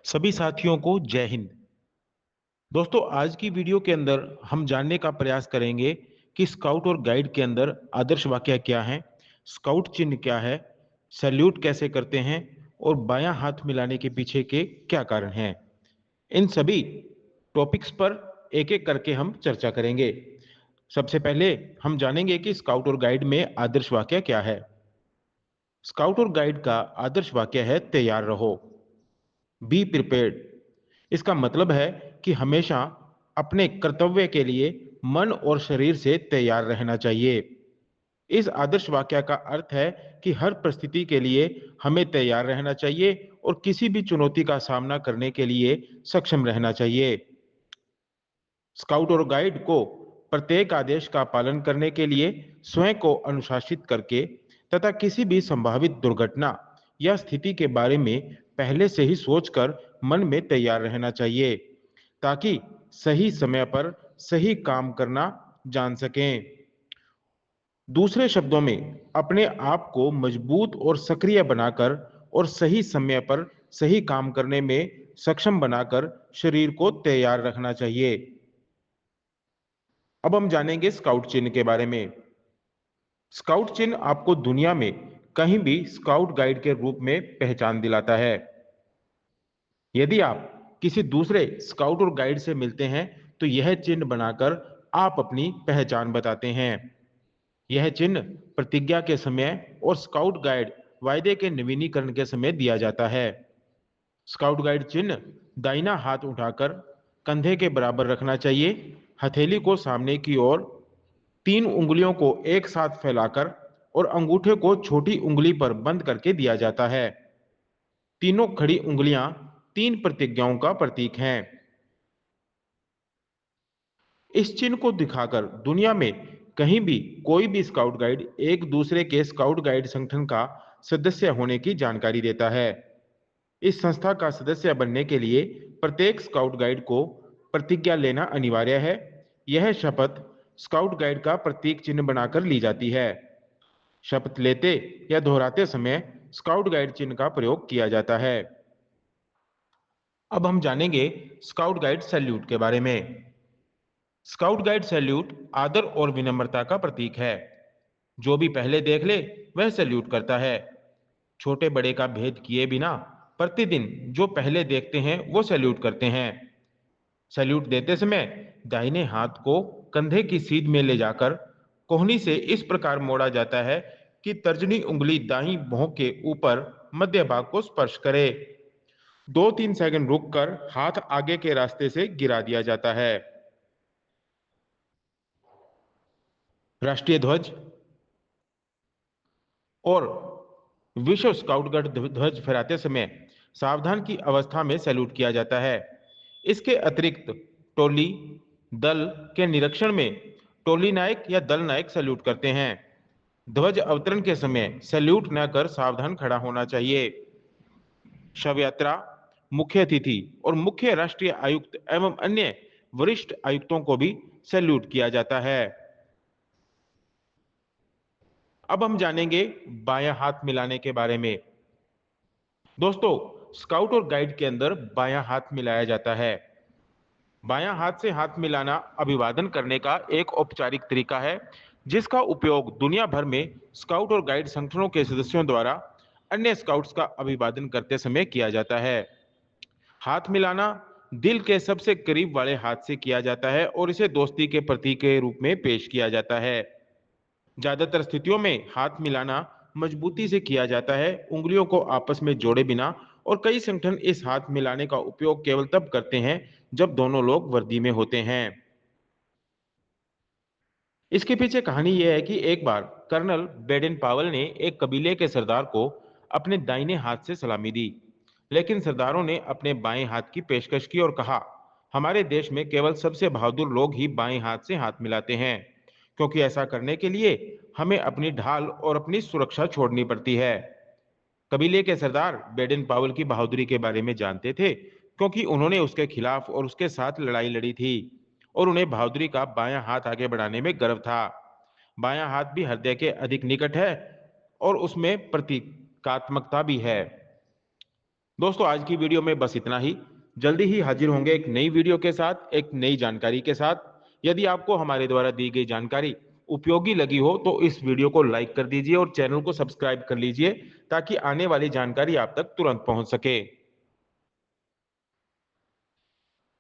सभी साथियों को जय हिंद। दोस्तों, आज की वीडियो के अंदर हम जानने का प्रयास करेंगे कि स्काउट और गाइड के अंदर आदर्श वाक्य क्या हैं, स्काउट चिन्ह क्या है, सैल्यूट कैसे करते हैं और बायां हाथ मिलाने के पीछे के क्या कारण हैं। इन सभी टॉपिक्स पर एक एक करके हम चर्चा करेंगे। सबसे पहले हम जानेंगे कि स्काउट और गाइड में आदर्श वाक्य क्या है। स्काउट और गाइड का आदर्श वाक्य है तैयार रहो, बी प्रिपेयर्ड। इसका मतलब है कि हमेशा अपने कर्तव्य के लिए मन और शरीर से तैयार रहना चाहिए। इस आदर्श वाक्य का अर्थ है कि हर परिस्थिति के लिए हमें तैयार रहना चाहिए और किसी भी चुनौती का सामना करने के लिए सक्षम रहना चाहिए। स्काउट और गाइड को प्रत्येक आदेश का पालन करने के लिए स्वयं को अनुशासित करके तथा किसी भी संभावित दुर्घटना या स्थिति के बारे में पहले से ही सोचकर मन में तैयार रहना चाहिए, ताकि सही समय पर सही काम करना जान सकें। दूसरे शब्दों में, अपने आप को मजबूत और सक्रिय बनाकर और सही समय पर सही काम करने में सक्षम बनाकर शरीर को तैयार रखना चाहिए। अब हम जानेंगे स्काउट चिन्ह के बारे में। स्काउट चिन्ह आपको दुनिया में कहीं भी स्काउट गाइड के रूप में पहचान दिलाता है। यदि आप किसी दूसरे स्काउट और गाइड से मिलते हैं तो यह चिन्ह बनाकर आप अपनी पहचान बताते हैं। यह चिन्ह प्रतिज्ञा के समय और स्काउट गाइड वायदे के नवीनीकरण के समय दिया जाता है। स्काउट गाइड चिन्ह दाहिना हाथ उठाकर कंधे के बराबर रखना चाहिए, हथेली को सामने की ओर, तीन उंगलियों को एक साथ फैलाकर और अंगूठे को छोटी उंगली पर बंद करके दिया जाता है। तीनों खड़ी उंगलियां तीन प्रतिज्ञाओं का प्रतीक हैं। इस चिन्ह को दिखाकर दुनिया में कहीं भी कोई भी स्काउट गाइड एक दूसरे के स्काउट गाइड संगठन का सदस्य होने की जानकारी देता है। इस संस्था का सदस्य बनने के लिए प्रत्येक स्काउट गाइड को प्रतिज्ञा लेना अनिवार्य है। यह शपथ स्काउट गाइड का प्रतीक चिन्ह बनाकर ली जाती है। शपथ लेते या दोहराते समय स्काउट गाइड चिन्ह का प्रयोग किया जाता है। अब हम जानेंगे स्काउट गाइड सैल्यूट के बारे में। स्काउट गाइड सैल्यूट आदर और विनम्रता का प्रतीक है। जो भी पहले देख ले वह सैल्यूट करता है, छोटे बड़े का भेद किए बिना प्रतिदिन जो पहले देखते हैं वो सैल्यूट करते हैं। सैल्यूट देते समय दाहिने हाथ को कंधे की सीध में ले जाकर कोहनी से इस प्रकार मोड़ा जाता है कि तर्जनी उंगली दाईं भौं के ऊपर मध्य भाग को स्पर्श करे। 2-3 सेकंड रुककर हाथ आगे के रास्ते से गिरा दिया जाता है। राष्ट्रीय ध्वज और विश्व स्काउट गाइड ध्वज फहराते समय सावधान की अवस्था में सैल्यूट किया जाता है। इसके अतिरिक्त टोली दल के निरीक्षण में टोली नायक या दल नायक सैल्यूट करते हैं। ध्वज अवतरण के समय सैल्यूट न कर सावधान खड़ा होना चाहिए। शव यात्रा, मुख्य अतिथि और मुख्य राष्ट्रीय आयुक्त एवं अन्य वरिष्ठ आयुक्तों को भी सैल्यूट किया जाता है। अब हम जानेंगे बायां हाथ मिलाने के बारे में। दोस्तों, स्काउट और गाइड के अंदर बायां हाथ मिलाया जाता है। बायां हाथ से हाथ मिलाना अभिवादन करने का एक औपचारिक तरीका है, जिसका उपयोग दुनिया भर में स्काउट और गाइड संगठनों के सदस्यों द्वारा अन्य स्काउट्स का अभिवादन करते समय किया जाता है। हाथ मिलाना दिल के सबसे करीब वाले हाथ से किया जाता है और इसे दोस्ती के प्रतीक के रूप में पेश किया जाता है। ज्यादातर स्थितियों में हाथ मिलाना मजबूती से किया जाता है, उंगलियों को आपस में जोड़े बिना, और कई संगठन इस हाथ मिलाने का उपयोग केवल तब करते हैं जब दोनों लोग वर्दी में होते हैं। इसके पीछे कहानी यह है कि एक बार कर्नल बेडेन पावल ने एक कबीले के सरदार को अपने दाहिने हाथ से सलामी दी, लेकिन सरदारों ने अपने बाएं हाथ की पेशकश की और कहा, हमारे देश में केवल सबसे बहादुर लोग ही बाएं हाथ से हाथ मिलाते हैं, क्योंकि ऐसा करने के लिए हमें अपनी ढाल और अपनी सुरक्षा छोड़नी पड़ती है। कबीले के सरदार बेडेन पावल की बहादुरी के बारे में जानते थे, क्योंकि उन्होंने उसके खिलाफ और उसके साथ लड़ाई लड़ी थी, और उन्हें बहादुरी का बायां हाथ आगे बढ़ाने में गर्व था। बायां हाथ भी हृदय के अधिक निकट है और उसमें प्रतीकात्मकता भी है। दोस्तों आज की वीडियो में बस इतना ही। जल्दी ही हाजिर होंगे एक नई वीडियो के साथ, एक नई जानकारी के साथ। यदि आपको हमारे द्वारा दी गई जानकारी उपयोगी लगी हो तो इस वीडियो को लाइक कर दीजिए और चैनल को सब्सक्राइब कर लीजिए ताकि आने वाली जानकारी आप तक तुरंत पहुंच सके।